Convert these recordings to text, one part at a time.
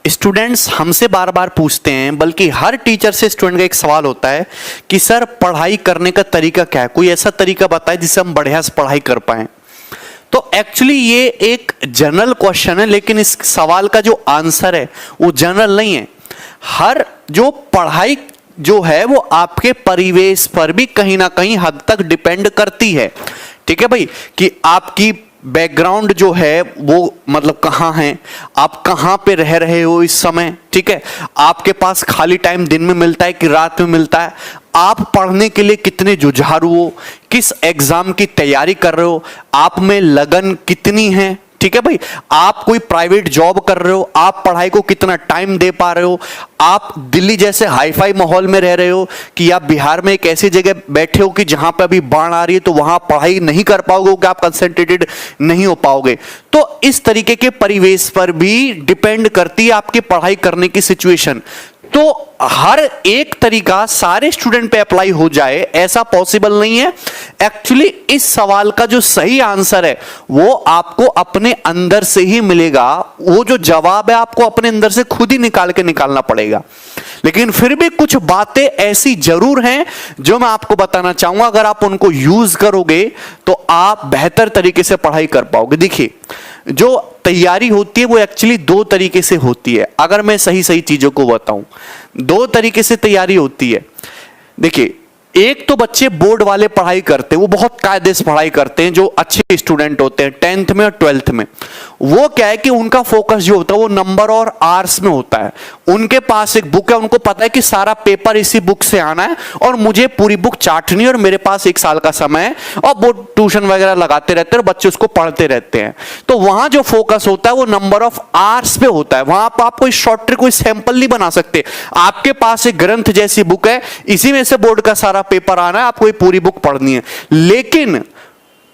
Students हमसे बार बार पूछते हैं, बल्कि हर टीचर से स्टूडेंट का एक सवाल होता है कि सर पढ़ाई करने का तरीका क्या है, कोई ऐसा तरीका बताए जिससे हम बढ़िया से पढ़ाई कर पाए। तो एक्चुअली ये एक जनरल क्वेश्चन है, लेकिन इस सवाल का जो आंसर है वो जनरल नहीं है। हर जो पढ़ाई जो है वो आपके परिवेश पर भी कहीं ना कहीं हद तक डिपेंड करती है। ठीक है भाई, कि आपकी बैकग्राउंड जो है वो मतलब कहाँ है, आप कहाँ पे रह रहे हो इस समय। ठीक है, आपके पास खाली टाइम दिन में मिलता है कि रात में मिलता है, आप पढ़ने के लिए कितने जुझारू हो, किस एग्जाम की तैयारी कर रहे हो, आप में लगन कितनी है। ठीक है भाई, आप कोई प्राइवेट जॉब कर रहे हो, आप पढ़ाई को कितना टाइम दे पा रहे हो, आप दिल्ली जैसे हाईफाई माहौल में रह रहे हो कि आप बिहार में एक ऐसी जगह बैठे हो कि जहां पे अभी बाढ़ आ रही है, तो वहां पढ़ाई नहीं कर पाओगे कि आप कंसंट्रेटेड नहीं हो पाओगे। तो इस तरीके के परिवेश पर भी डिपेंड करती है आपकी पढ़ाई करने की सिचुएशन। तो हर एक तरीका सारे स्टूडेंट पे अप्लाई हो जाए ऐसा पॉसिबल नहीं है। एक्चुअली इस सवाल का जो सही आंसर है वो आपको अपने अंदर से ही मिलेगा, वो जो जवाब है आपको अपने अंदर से खुद ही निकालना पड़ेगा। लेकिन फिर भी कुछ बातें ऐसी जरूर हैं जो मैं आपको बताना चाहूंगा, अगर आप उनको यूज करोगे तो आप बेहतर तरीके से पढ़ाई कर पाओगे। देखिए, जो तैयारी होती है वो एक्चुअली दो तरीके से होती है। अगर मैं सही सही चीजों को बताऊं, दो तरीके से तैयारी होती है। देखिए, एक तो बच्चे बोर्ड वाले पढ़ाई करते हैं, वो बहुत कायदे से पढ़ाई करते हैं, जो अच्छे स्टूडेंट होते हैं 10th में और 12th में। वो क्या है कि उनका फोकस जो होता है वो नंबर और आर्स में होता है। उनके पास एक बुक है, उनको पता है कि सारा पेपर इसी बुक से आना है और मुझे पूरी बुक चाटनी है और मेरे पास 1 साल का समय है, और वो ट्यूशन वगैरह लगाते रहते हैं और बच्चे उसको पढ़ते रहते हैं। तो वहां जो फोकस होता है वो नंबर ऑफ आर्स पे होता है। वहां पर आप कोई शॉर्ट ट्रिक, कोई सैंपल नहीं बना सकते। आपके पास एक ग्रंथ जैसी बुक है, इसी में से बोर्ड का सारा पेपर आना है, आपको ये पूरी बुक पढ़नी है। लेकिन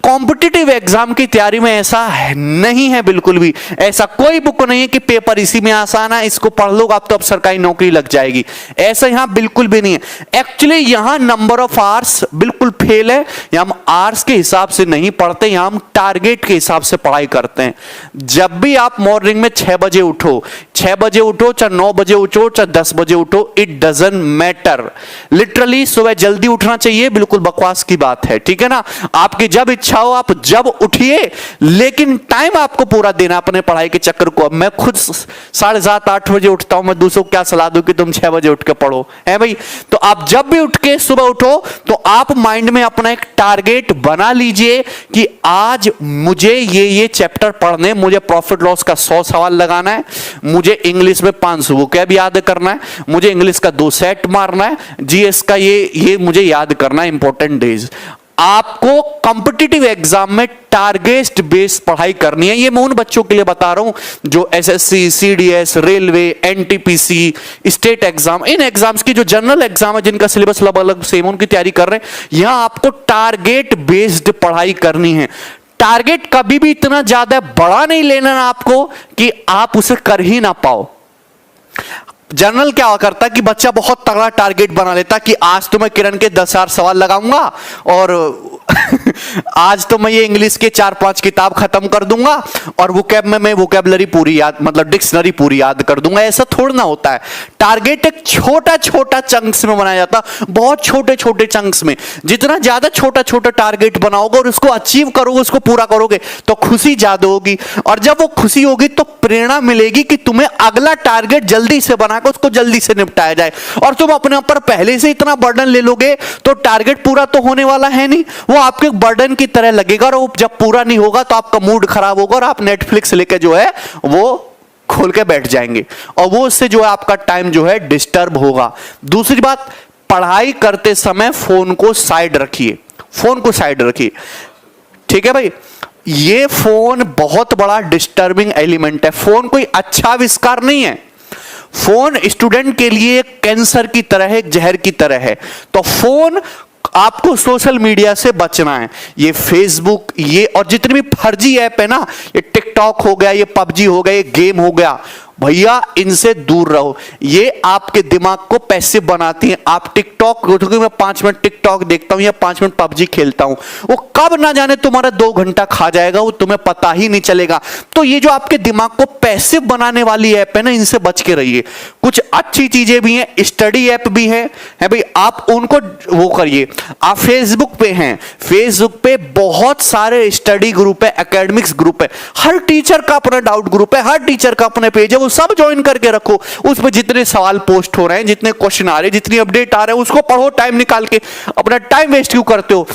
कॉम्पिटिटिव एग्जाम की तैयारी में ऐसा नहीं है, बिल्कुल भी ऐसा कोई बुक नहीं है कि पेपर इसी में आसान है, इसको पढ़ लो आप तो अब सरकारी नौकरी लग जाएगी। ऐसा यहां बिल्कुल भी नहीं है। एक्चुअली यहां नंबर ऑफ आवर्स बिल्कुल फेल है। यहां हम आवर्स के हिसाब से नहीं पढ़ते, यहां हम टारगेट के हिसाब से पढ़ाई करते हैं। जब भी आप मॉर्निंग में 6 बजे उठो, 6 बजे उठो, चाहे 9 बजे उठो, चाहे 10 बजे उठो, इट डजंट मैटर। लिटरली सुबह जल्दी उठना चाहिए, बिल्कुल बकवास की बात है। ठीक है ना, आपकी जब इच्छा हो आप जब उठिए, लेकिन टाइम आपको पूरा देना अपने पढ़ाई के चक्कर को। मैं खुद 7:30 8 बजे उठता हूं, मैं दूसरों को क्या सलाह दूं कि तुम 6 बजे उठ के पढ़ो, है भाई। तो आप जब भी उठ के सुबह उठो तो आप माइंड में अपना एक टारगेट बना लीजिए कि आज मुझे ये चैप्टर पढ़ने, मुझे प्रॉफिट लॉस का 100 सवाल लगाना है, मुझे इंग्लिश में 500 वोकैब याद करना है, मुझे इंग्लिश का 2 सेट मारना है, जीएस का ये मुझे याद करना है, इंपॉर्टेंट डेज। आपको कॉम्पिटिटिव एग्जाम में टारगेट बेस्ड पढ़ाई करनी है। ये मैं उन बच्चों के लिए बता रहा हूं जो SSC, CDS, railway, NTPC, state exam, इन एग्जाम्स की जो जनरल एग्जाम है जिनका सिलेबस अलग अलग सेम, उनकी तैयारी कर रहे हैं। यहां आपको टारगेट बेस्ड पढ़ाई करनी है। टारगेट कभी भी इतना ज्यादा बड़ा नहीं लेना आपको कि आप उसे कर ही ना पाओ। जनरल क्या करता है कि बच्चा बहुत तगड़ा टारगेट बना लेता कि आज तो मैं किरण के 10,000 सवाल लगाऊंगा और आज तो मैं ये इंग्लिश के 4-5 किताब खत्म कर दूंगा और वोकैब में मैं वोकैबलरी पूरी याद, मतलब डिक्शनरी पूरी याद कर दूंगा। ऐसा थोड़ा ना होता है। टारगेट एक छोटा छोटा चंक्स में बनाया जाता, बहुत छोटे छोटे चंक्स में। जितना ज्यादा छोटा छोटा टारगेट बनाओगे और उसको अचीव करोगे, उसको पूरा करोगे, तो खुशी ज्यादा होगी। और जब वो खुशी होगी तो प्रेरणा मिलेगी कि तुम्हें अगला टारगेट जल्दी से बनाकर उसको जल्दी से निपटाया जाए। और तुम अपने ऊपर पहले से इतना बर्डन ले लोगे तो टारगेट पूरा तो होने वाला है नहीं, वो आपके बर्डन की तरह लगेगा। और वो जब पूरा नहीं होगा तो आपका मूड खराब होगा और आप नेटफ्लिक्स लेके जो है वो खोल के बैठ जाएंगे, और वो उससे जो है आपका टाइम जो है डिस्टर्ब होगा। दूसरी बात, पढ़ाई करते समय फोन को साइड रखिए, फोन को साइड रखिए। ठीक है भाई, ये फोन बहुत बड़ा डिस्टर्बिंग एलिमेंट है। फोन कोई अच्छा आविष्कार नहीं है। फोन स्टूडेंट के लिए कैंसर की तरह है, जहर की तरह है। तो फोन, आपको सोशल मीडिया से बचना है। ये फेसबुक, ये और जितनी भी फर्जी ऐप है ना, ये टिकटॉक हो गया, ये पबजी हो गया, ये गेम हो गया, भैया इनसे दूर रहो, ये आपके दिमाग को पैसिव बनाती हैं। आप टिकटॉक, मैं 5 मिनट टिकटॉक देखता हूं या 5 मिनट पबजी खेलता हूं, वो कब ना जाने तुम्हारा 2 घंटा खा जाएगा, वो तुम्हें पता ही नहीं चलेगा। तो ये जो आपके दिमाग को पैसिव बनाने वाली ऐप है ना, इनसे बच के रहिए। कुछ अच्छी चीजें भी हैं, स्टडी ऐप भी है भाई, आप उनको वो करिए। आप फेसबुक पे हैं, फेसबुक पे बहुत सारे स्टडी ग्रुप है, एकेडमिक्स ग्रुप है, हर टीचर का अपना डाउट ग्रुप है, हर टीचर का अपना पेज है, वो सब ज्वाइन करके रखो। उस पर जितने सवाल पोस्ट हो रहे हैं, जितने क्वेश्चन आ रहे हैं, जितनी अपडेट आ रहे हैं, उसको पढ़ो टाइम निकाल के। अपना टाइम वेस्ट क्यों करते हो?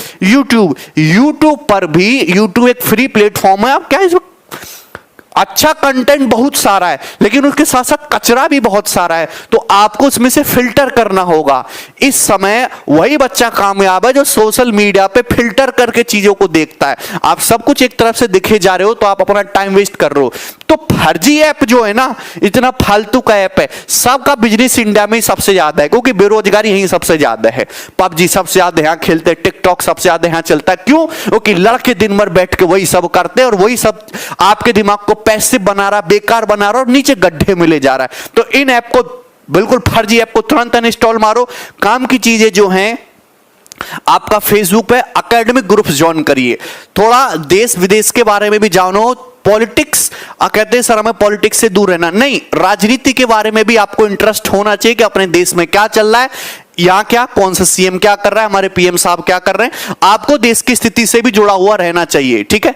यूट्यूब पर भी, यूट्यूब एक फ्री प्लेटफॉर्म है, आप क्या इसमें अच्छा कंटेंट बहुत सारा है, लेकिन उसके साथ साथ कचरा भी बहुत सारा है, तो आपको उसमें से फिल्टर करना होगा। इस समय वही बच्चा कामयाब है जो सोशल मीडिया पे फिल्टर करके चीजों को देखता है। आप सब कुछ एक तरफ से दिखे जा रहे हो, तो आप अपना टाइम वेस्ट कर रहे हो। तो फर्जी ऐप जो है ना, इतना फालतू का ऐप है। सबका बिजनेस इंडिया में सबसे ज्यादा है, क्योंकि बेरोजगारी यहीं सबसे ज्यादा है। पबजी सबसे ज्यादा यहां खेलते हैं, टिकटॉक सबसे ज्यादा यहां चलता है। क्यों? क्योंकि लड़के दिन भर बैठ के वही सब करते हैं, और वही सब आपके दिमाग को पैसिव बना रहा, बेकार बना रहा, और नीचे गड्ढे में ले जा रहा है। तो इन ऐप को, बिल्कुल फर्जी ऐप को तुरंत अनइंस्टॉल मारो। काम की चीजें जो हैं, आपका फेसबुक पे एकेडमिक ग्रुप्स ज्वाइन करिए, थोड़ा देश विदेश के बारे में भी जानो। पॉलिटिक्स, कहते हैं सर हमें पॉलिटिक्स से दूर रहना, नहीं, राजनीति के बारे में भी आपको इंटरेस्ट होना चाहिए कि अपने देश में क्या चल रहा है, यहां क्या, कौन सा सीएम क्या कर रहा है, हमारे पीएम साहब क्या कर रहे हैं। आपको देश की स्थिति से भी जुड़ा हुआ रहना चाहिए, ठीक है।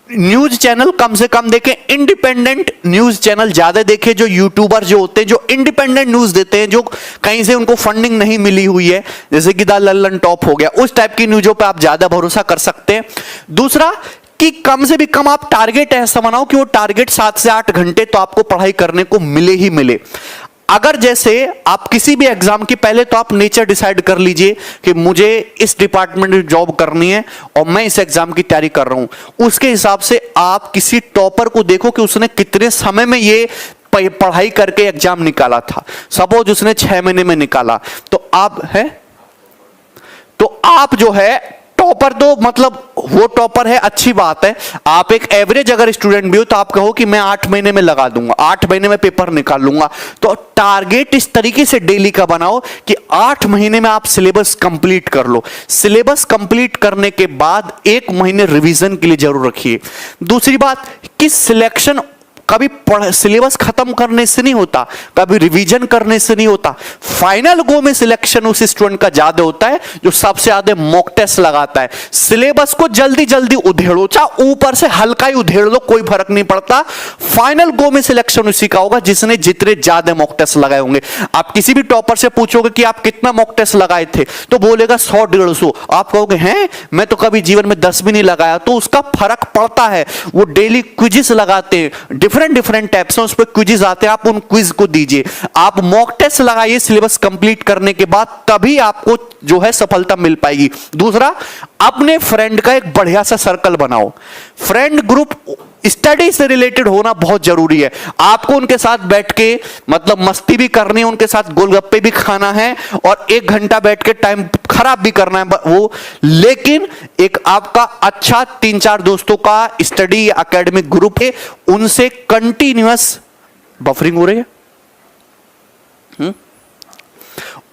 न्यूज चैनल कम से कम देखें, इंडिपेंडेंट न्यूज चैनल ज्यादा देखें। जो यूट्यूबर जो होते हैं, जो इंडिपेंडेंट न्यूज देते हैं, जो कहीं से उनको फंडिंग नहीं मिली हुई है, जैसे कि द लल्लन टॉप हो गया, उस टाइप की न्यूजों पे आप ज्यादा भरोसा कर सकते हैं। दूसरा कि कम से भी कम आप टारगेट ऐसा बनाओ कि वो टारगेट 7 से 8 घंटे तो आपको पढ़ाई करने को मिले ही मिले। अगर जैसे आप किसी भी एग्जाम की, पहले तो आप नेचर डिसाइड कर लीजिए कि मुझे इस डिपार्टमेंट में जॉब करनी है और मैं इस एग्जाम की तैयारी कर रहा हूं। उसके हिसाब से आप किसी टॉपर को देखो कि उसने कितने समय में ये पढ़ाई करके एग्जाम निकाला था। सपोज उसने 6 महीने में निकाला, तो आप जो है टॉपर, तो मतलब वो टॉपर है, अच्छी बात है। आप एक एवरेज अगर स्टूडेंट भी हो, तो आप कहो कि मैं 8 महीने में लगा दूंगा, 8 महीने में पेपर निकाल लूंगा। तो टारगेट इस तरीके से डेली का बनाओ कि 8 महीने में आप सिलेबस कंप्लीट कर लो। सिलेबस कंप्लीट करने के बाद 1 महीने रिवीजन के लिए जरूर रखिए। दूसरी बात कि सिलेक्शन कभी सिलेबस खत्म करने से नहीं होता, कभी रिवीजन करने से नहीं होता। फाइनल गो में सिलेक्शन उस स्टूडेंट का ज्यादा होता है जो सबसे ज्यादा मॉक टेस्ट लगाता है। सिलेबस को जल्दी जल्दी उधेड़ो, चाहे ऊपर से हल्का ही उधेड़ लो, कोई फर्क नहीं पड़ता। फाइनल गो में सिलेक्शन उसी का होगा जिसने जितने ज्यादा मॉक टेस्ट लगाए होंगे। आप किसी भी टॉपर से पूछोगे कि आप कितना मॉक टेस्ट लगाए थे, तो बोलेगा 100-150। आप कहोगे हैं मैं तो कभी जीवन में 10 भी नहीं लगाया, तो उसका फर्क पड़ता है। वो डेली क्विज़ लगाते हैं, डिफरेंट टाइप्स हैं, उस पर क्विज़ आते हैं, आप उन क्विज को दीजिए। आप मॉक टेस्ट लगाइए सिलेबस कंप्लीट करने के बाद, तभी आपको जो है सफलता मिल पाएगी। दूसरा, अपने फ्रेंड का एक बढ़िया सा सर्कल बनाओ। फ्रेंड ग्रुप स्टडी से रिलेटेड होना बहुत जरूरी है। आपको उनके साथ बैठ के मतलब मस्ती भी करनी है, उनके साथ गोलगप्पे भी खाना है, और 1 घंटा बैठ के टाइम खराब भी करना है वो। लेकिन एक आपका अच्छा 3-4 दोस्तों का स्टडी एकेडमिक ग्रुप है, उनसे कंटिन्यूअस बफरिंग हो रही है,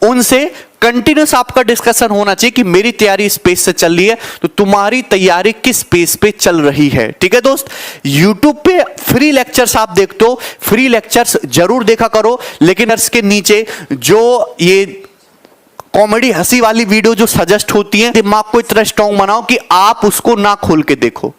उनसे कंटिन्यूस आपका डिस्कशन होना चाहिए कि मेरी तैयारी स्पेस से चल रही है, तो तुम्हारी तैयारी किस स्पेस पे चल रही है। ठीक है दोस्त, YouTube पे फ्री लेक्चर्स आप देखते हो, फ्री लेक्चर्स जरूर देखा करो, लेकिन इसके नीचे जो ये कॉमेडी हंसी वाली वीडियो जो सजेस्ट होती है, दिमाग को इतना स्ट्रांग बनाओ कि आप उसको ना खोल के देखो।